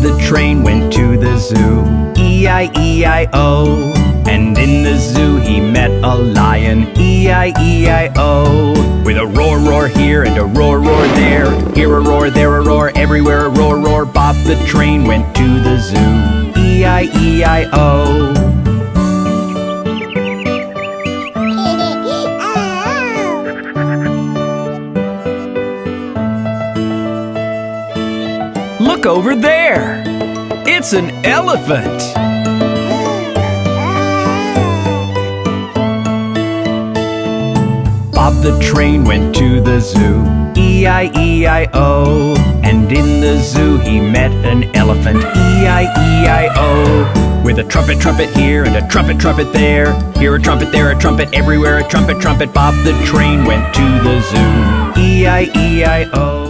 the train went to the zoo. E-I-E-I-O. And in the zoo he met a lion. E-I-E-I-O. With a roar, roar here and a roar, roar there. Here a roar, there a roar, everywhere a roar, roar. Bob the train went to the zoo. E-I-E-I-O. Look over there! It's an elephant! Bob the train went to the zoo. E-I-E-I-O. And in the zoo he met an elephant. E-I-E-I-O. With a trumpet, trumpet here and a trumpet, trumpet there. Here a trumpet, there a trumpet, everywhere a trumpet, trumpet. Bob the train went to the zoo. E-I-E-I-O.